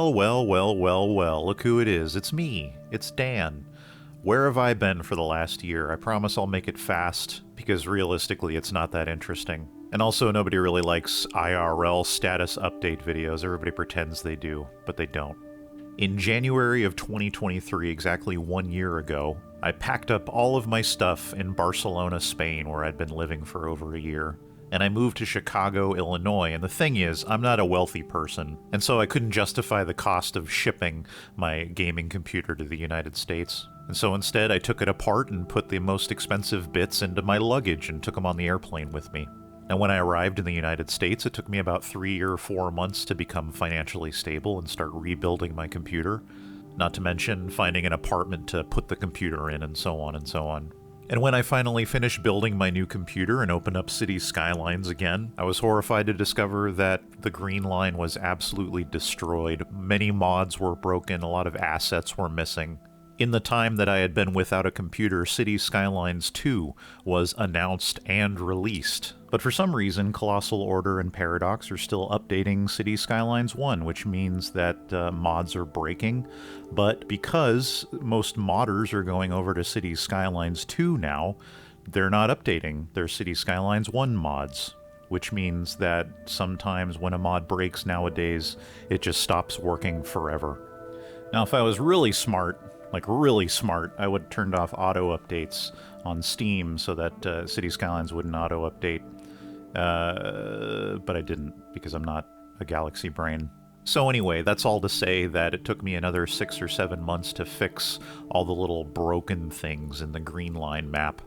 Well, well, well, well, well, look who it is. It's me. It's Dan. Where have I been for the last year? I promise I'll make it fast, because realistically it's not that interesting. And also, nobody really likes IRL status update videos. Everybody pretends they do, but they don't. In January of 2023, exactly 1 year ago, I packed up all of my stuff in Barcelona, Spain, where I'd been living for over a year. And I moved to Chicago, Illinois, and the thing is, I'm not a wealthy person, and so I couldn't justify the cost of shipping my gaming computer to the United States. And so instead, I took it apart and put the most expensive bits into my luggage and took them on the airplane with me. And when I arrived in the United States, it took me about 3 or 4 months to become financially stable and start rebuilding my computer, not to mention finding an apartment to put the computer in and so on and so on. And when I finally finished building my new computer and opened up Cities Skylines again, I was horrified to discover that the green line was absolutely destroyed. Many mods were broken, a lot of assets were missing. In the time that I had been without a computer, Cities Skylines 2 was announced and released. But for some reason, Colossal Order and Paradox are still updating Cities Skylines 1, which means that mods are breaking. But because most modders are going over to Cities Skylines 2 now, they're not updating their Cities Skylines 1 mods, which means that sometimes when a mod breaks nowadays, it just stops working forever. Now, if I was really smart, I would have turned off auto updates on Steam so that Cities Skylines wouldn't auto update. But I didn't, because I'm not a galaxy brain. So anyway, that's all to say that it took me another 6 or 7 months to fix all the little broken things in the green line map.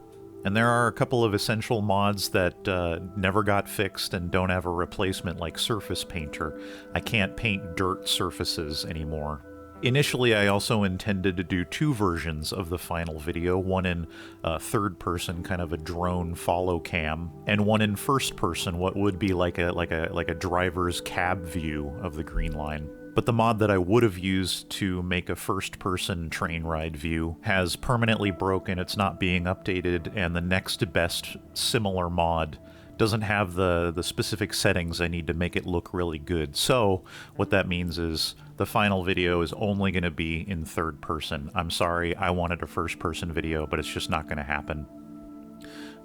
And there are a couple of essential mods that never got fixed and don't have a replacement, like Surface Painter. I can't paint dirt surfaces anymore. Initially, I also intended to do 2 versions of the final video, one in third person, kind of a drone follow cam, and one in first person, what would be like a driver's cab view of the green line. But the mod that I would have used to make a first person train ride view has permanently broken, it's not being updated, and the next best similar mod doesn't have the specific settings I need to make it look really good. So what that means is the final video is only going to be in third person. I'm sorry, I wanted a first person video, but it's just not going to happen.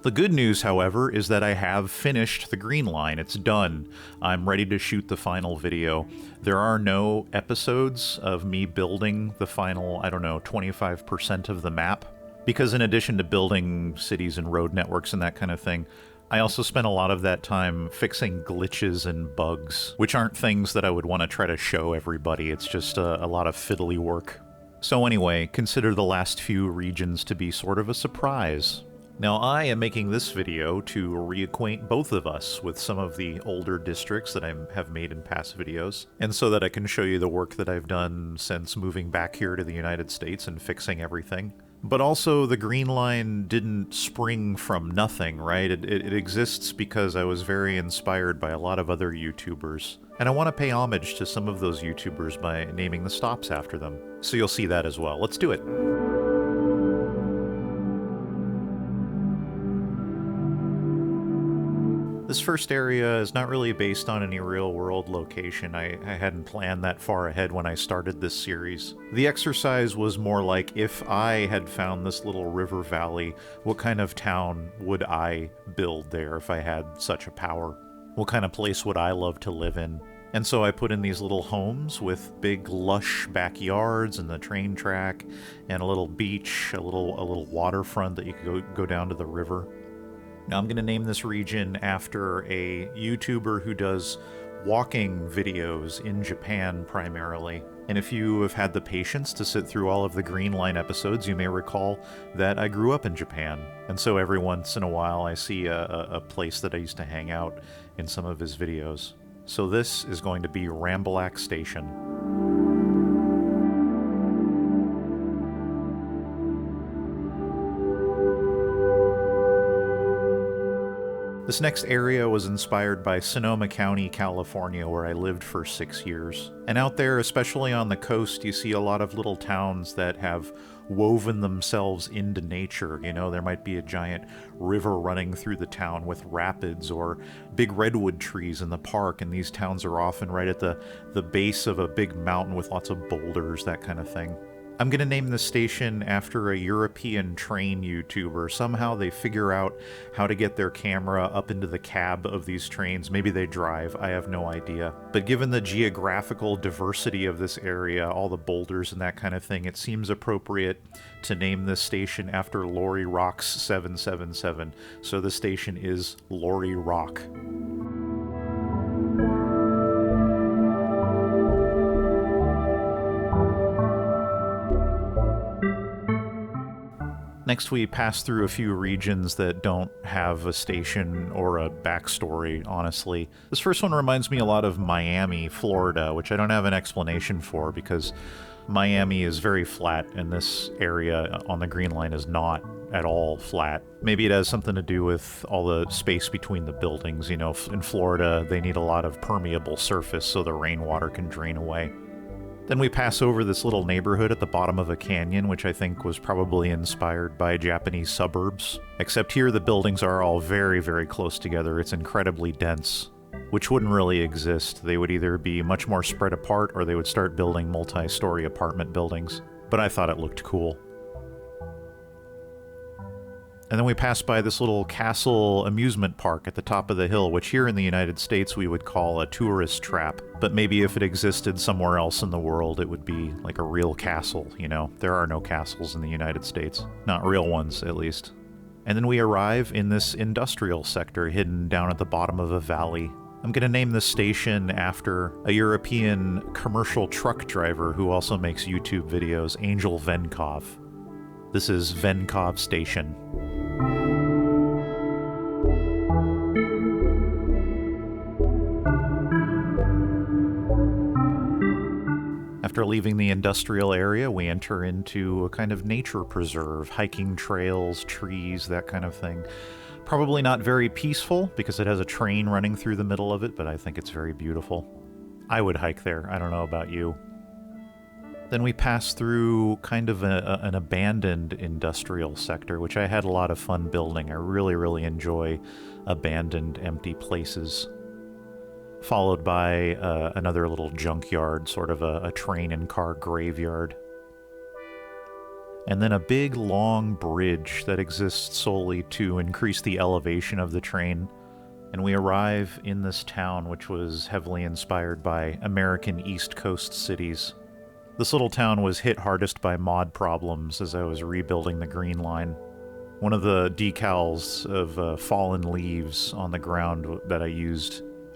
The good news, however, is that I have finished the green line. It's done. I'm ready to shoot the final video. There are no episodes of me building the final, 25% of the map, because in addition to building cities and road networks and that kind of thing, I also spent a lot of that time fixing glitches and bugs, which aren't things that I would want to try to show everybody. It's just a lot of fiddly work. So anyway, consider the last few regions to be sort of a surprise. Now, I am making this video to reacquaint both of us with some of the older districts that I have made in past videos, and so that I can show you the work that I've done since moving back here to the United States and fixing everything. But also, the green line didn't spring from nothing, right? It exists because I was very inspired by a lot of other YouTubers. And I want to pay homage to some of those YouTubers by naming the stops after them. So you'll see that as well. Let's do it. This first area is not really based on any real-world location. I hadn't planned that far ahead when I started this series. The exercise was more like, if I had found this little river valley, what kind of town would I build there if I had such a power? What kind of place would I love to live in? And so I put in these little homes with big lush backyards and the train track and a little beach, a little waterfront that you could go down to the river. Now I'm going to name this region after a YouTuber who does walking videos in Japan primarily. And if you have had the patience to sit through all of the Green Line episodes, you may recall that I grew up in Japan. And so every once in a while I see a place that I used to hang out in some of his videos. So this is going to be Rambalac Station. This next area was inspired by Sonoma County, California, where I lived for 6 years. And out there, especially on the coast, you see a lot of little towns that have woven themselves into nature. You know, there might be a giant river running through the town with rapids, or big redwood trees in the park, and these towns are often right at the base of a big mountain with lots of boulders, that kind of thing. I'm going to name the station after a European train YouTuber. Somehow they figure out how to get their camera up into the cab of these trains. Maybe they drive, I have no idea. But given the geographical diversity of this area, all the boulders and that kind of thing, it seems appropriate to name this station after Lori Rock's 777. So the station is Lori Rock. Next, we pass through a few regions that don't have a station or a backstory, honestly. This first one reminds me a lot of Miami, Florida, which I don't have an explanation for because Miami is very flat and this area on the Green Line is not at all flat. Maybe it has something to do with all the space between the buildings. You know, in Florida, they need a lot of permeable surface so the rainwater can drain away. Then we pass over this little neighborhood at the bottom of a canyon, which I think was probably inspired by Japanese suburbs. Except here the buildings are all very, very close together. It's incredibly dense, which wouldn't really exist. They would either be much more spread apart or they would start building multi-story apartment buildings. But I thought it looked cool. And then we pass by this little castle amusement park at the top of the hill, which here in the United States we would call a tourist trap. But maybe if it existed somewhere else in the world, it would be like a real castle, you know? There are no castles in the United States. Not real ones, at least. And then we arrive in this industrial sector hidden down at the bottom of a valley. I'm going to name this station after a European commercial truck driver who also makes YouTube videos, Angel Venkov. This is Venkov Station. After leaving the industrial area, we enter into a kind of nature preserve, hiking trails, trees, that kind of thing. Probably not very peaceful because it has a train running through the middle of it, but I think it's very beautiful. I would hike there. I don't know about you. Then we pass through kind of an abandoned industrial sector, which I had a lot of fun building. I really, really enjoy abandoned, empty places. Followed by another little junkyard, sort of a train and car graveyard. And then a big, long bridge that exists solely to increase the elevation of the train. And we arrive in this town, which was heavily inspired by American East Coast cities. This little town was hit hardest by mod problems as I was rebuilding the Green Line. One of the decals of fallen leaves on the ground that I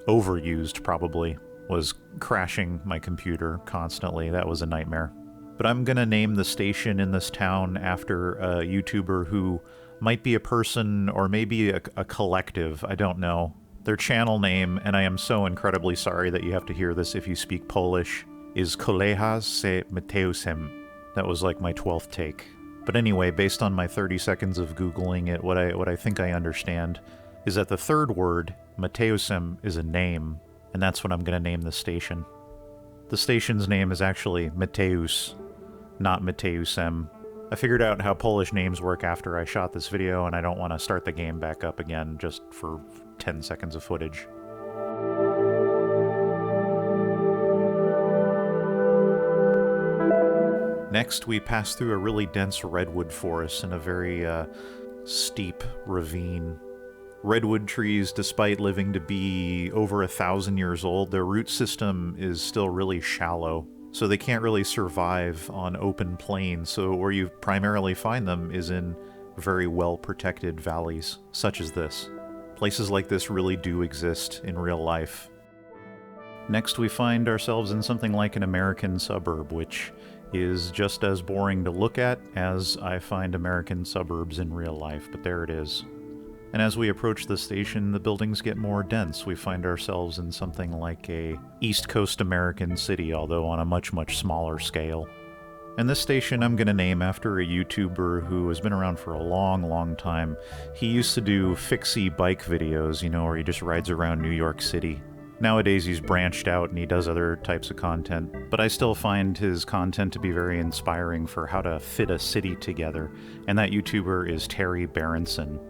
overused probably, was crashing my computer constantly. That was a nightmare. But I'm gonna name the station in this town after a YouTuber who might be a person or maybe a collective, I don't know. Their channel name, and I am so incredibly sorry that you have to hear this if you speak Polish, is Kolejarz se Mateusem. That was like my 12th take. But anyway, based on my 30 seconds of Googling it, what I think I understand is that the third word, Mateusem, is a name, and that's what I'm going to name the station. The station's name is actually Mateus, not Mateusem. I figured out how Polish names work after I shot this video, and I don't want to start the game back up again just for 10 seconds of footage. Next, we pass through a really dense redwood forest in a very steep ravine. Redwood trees, despite living to be over 1,000 years old, their root system is still really shallow, so they can't really survive on open plains, so where you primarily find them is in very well-protected valleys, such as this. Places like this really do exist in real life. Next, we find ourselves in something like an American suburb, which is just as boring to look at as I find American suburbs in real life, but there it is. And as we approach the station, the buildings get more dense. We find ourselves in something like a East Coast American city, although on a much, much smaller scale. And this station I'm going to name after a YouTuber who has been around for a long, long time. He used to do fixie bike videos, where he just rides around New York City. Nowadays he's branched out and he does other types of content, but I still find his content to be very inspiring for how to fit a city together, and that YouTuber is Terry Berenson.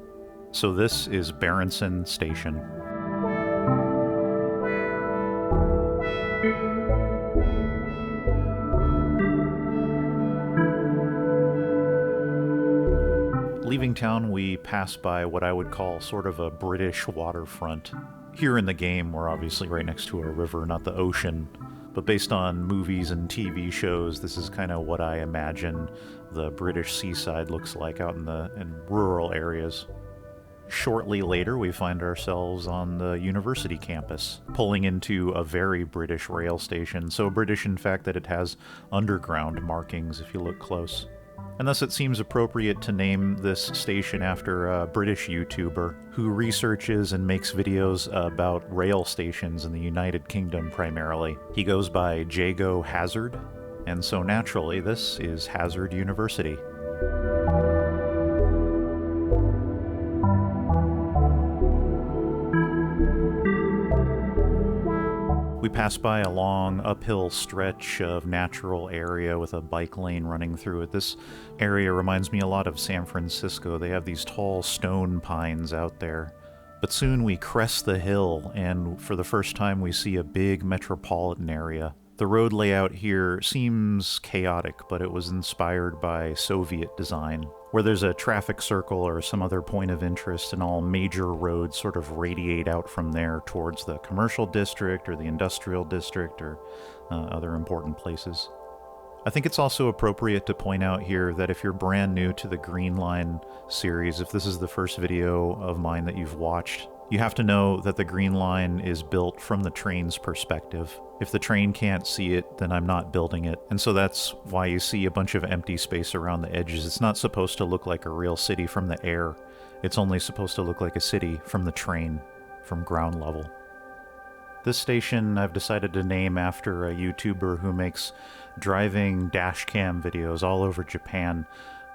So this is Berenson Station. Leaving town, we pass by what I would call sort of a British waterfront. Here in the game, we're obviously right next to a river, not the ocean, but based on movies and TV shows, this is kind of what I imagine the British seaside looks like out in rural areas. Shortly later, we find ourselves on the university campus, pulling into a very British rail station, so British in fact that it has underground markings if you look close. And thus it seems appropriate to name this station after a British YouTuber who researches and makes videos about rail stations in the United Kingdom primarily. He goes by Jago Hazard, and so naturally this is Hazard University. We pass by a long uphill stretch of natural area with a bike lane running through it. This area reminds me a lot of San Francisco. They have these tall stone pines out there. But soon we crest the hill, and for the first time we see a big metropolitan area. The road layout here seems chaotic, but it was inspired by Soviet design, where there's a traffic circle or some other point of interest, and all major roads sort of radiate out from there towards the commercial district or the industrial district or other important places. I think it's also appropriate to point out here that if you're brand new to the Green Line series, if this is the first video of mine that you've watched, you have to know that the Green Line is built from the train's perspective. If the train can't see it, then I'm not building it. And so that's why you see a bunch of empty space around the edges. It's not supposed to look like a real city from the air. It's only supposed to look like a city from the train, from ground level. This station I've decided to name after a YouTuber who makes driving dashcam videos all over Japan.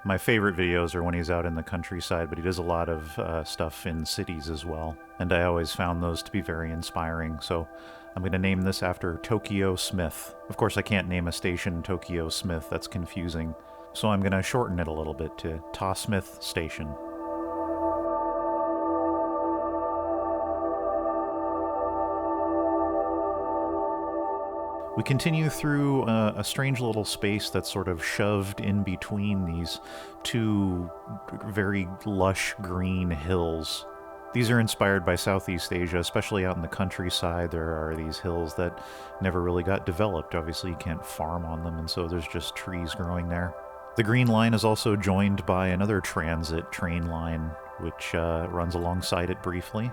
My favorite videos are when he's out in the countryside, but he does a lot of stuff in cities as well. And I always found those to be very inspiring, so I'm going to name this after Tokyo Smith. Of course, I can't name a station Tokyo Smith, that's confusing. So I'm going to shorten it a little bit to Ta Smith Station. We continue through a strange little space that's sort of shoved in between these two very lush green hills. These are inspired by Southeast Asia, especially out in the countryside. There are these hills that never really got developed. Obviously, you can't farm on them, and so there's just trees growing there. The Green Line is also joined by another transit train line, which runs alongside it briefly.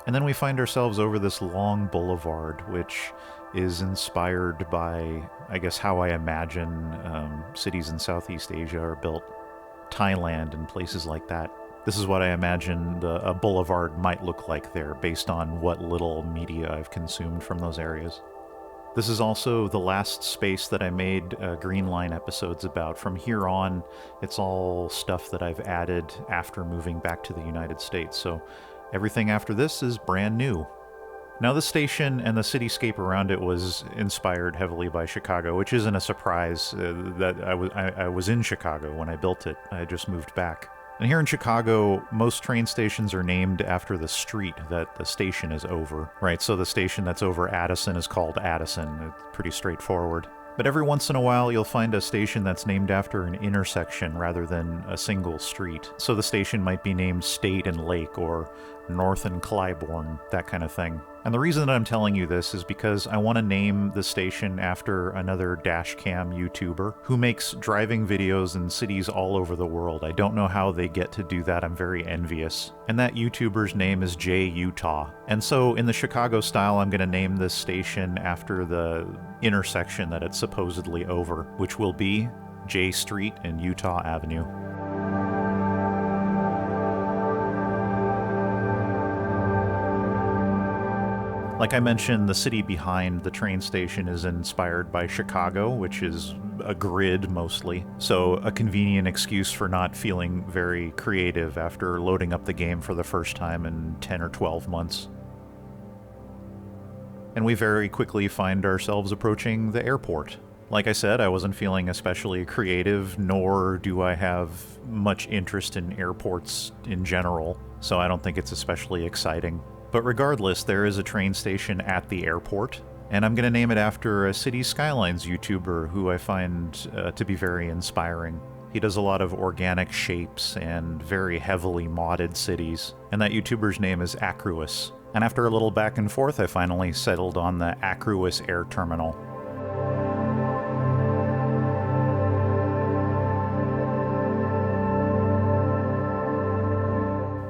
And then we find ourselves over this long boulevard, which is inspired by, I guess, how I imagine cities in Southeast Asia are built. Thailand and places like that. This is what I imagine a boulevard might look like there, based on what little media I've consumed from those areas. This is also the last space that I made Green Line episodes about. From here on, it's all stuff that I've added after moving back to the United States, so everything after this is brand new. Now, the station and the cityscape around it was inspired heavily by Chicago, which isn't a surprise that I was in Chicago when I built it. I just moved back. And here in Chicago, most train stations are named after the street that the station is over, right? So the station that's over Addison is called Addison. It's pretty straightforward. But every once in a while, you'll find a station that's named after an intersection rather than a single street. So the station might be named State and Lake or North and Clybourne, that kind of thing. And the reason that I'm telling you this is because I want to name the station after another dashcam YouTuber who makes driving videos in cities all over the world. I don't know how they get to do that. I'm very envious. And that YouTuber's name is J Utah. And so in the Chicago style, I'm going to name this station after the intersection that it's supposedly over, which will be J Street and Utah Avenue. Like I mentioned, the city behind the train station is inspired by Chicago, which is a grid mostly, so a convenient excuse for not feeling very creative after loading up the game for the first time in 10 or 12 months. And we very quickly find ourselves approaching the airport. Like I said, I wasn't feeling especially creative, nor do I have much interest in airports in general, so I don't think it's especially exciting. But regardless, there is a train station at the airport, and I'm going to name it after a City Skylines YouTuber who I find to be very inspiring. He does a lot of organic shapes and very heavily modded cities, and that YouTuber's name is Acruous. And after a little back and forth, I finally settled on the Acruous Air Terminal.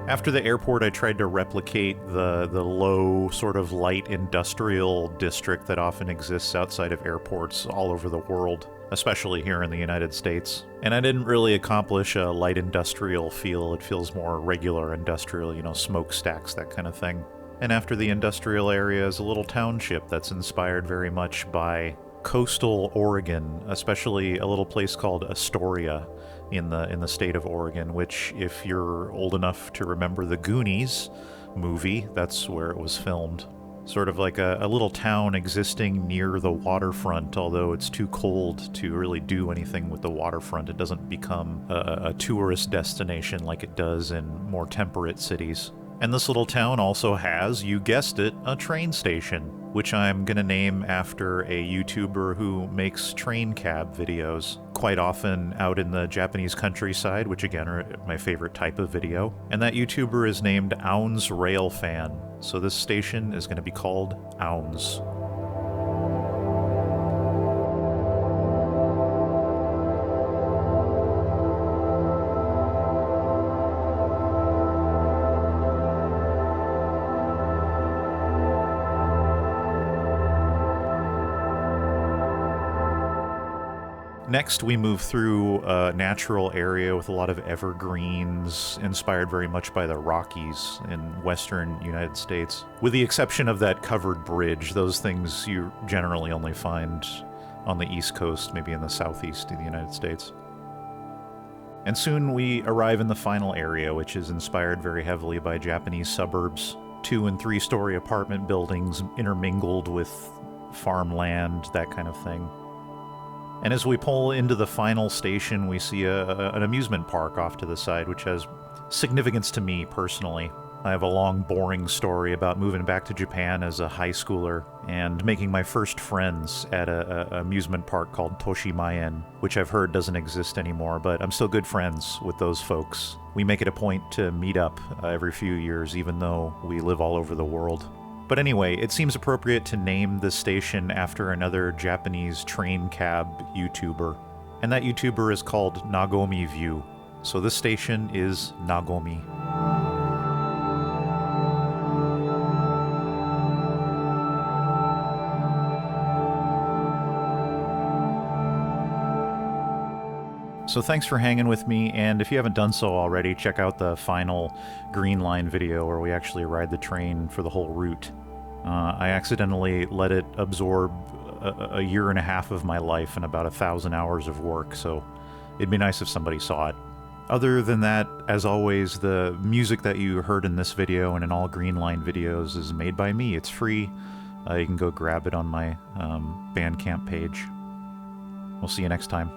After the airport, I tried to replicate the low, sort of light industrial district that often exists outside of airports all over the world, especially here in the United States. And I didn't really accomplish a light industrial feel. It feels more regular industrial, you know, smokestacks, that kind of thing. And after the industrial area is a little township that's inspired very much by coastal Oregon, especially a little place called Astoria in the state of Oregon, which, if you're old enough to remember the Goonies movie, that's where it was filmed. Sort of like a little town existing near the waterfront, although it's too cold to really do anything with the waterfront. It doesn't become a tourist destination like it does in more temperate cities. And this little town also has, you guessed it, a train station, which I'm gonna name after a YouTuber who makes train cab videos, quite often out in the Japanese countryside, which again are my favorite type of video. And that YouTuber is named Ounds Railfan, so this station is gonna be called Ounds. Next, we move through a natural area with a lot of evergreens, inspired very much by the Rockies in western United States. With the exception of that covered bridge, those things you generally only find on the East Coast, maybe in the southeast of the United States. And soon we arrive in the final area, which is inspired very heavily by Japanese suburbs. 2- and 3-story apartment buildings intermingled with farmland, that kind of thing. And as we pull into the final station, we see an amusement park off to the side, which has significance to me personally. I have a long, boring story about moving back to Japan as a high schooler and making my first friends at an amusement park called Toshimaen, which I've heard doesn't exist anymore, but I'm still good friends with those folks. We make it a point to meet up every few years, even though we live all over the world. But anyway, it seems appropriate to name the station after another Japanese train cab YouTuber. And that YouTuber is called Nagomi View. So this station is Nagomi. So thanks for hanging with me, and if you haven't done so already, check out the final Green Line video where we actually ride the train for the whole route. I accidentally let it absorb a year and a half of my life and about 1,000 hours of work, so it'd be nice if somebody saw it. Other than that, as always, the music that you heard in this video and in all Green Line videos is made by me. It's free. You can go grab it on my Bandcamp page. We'll see you next time.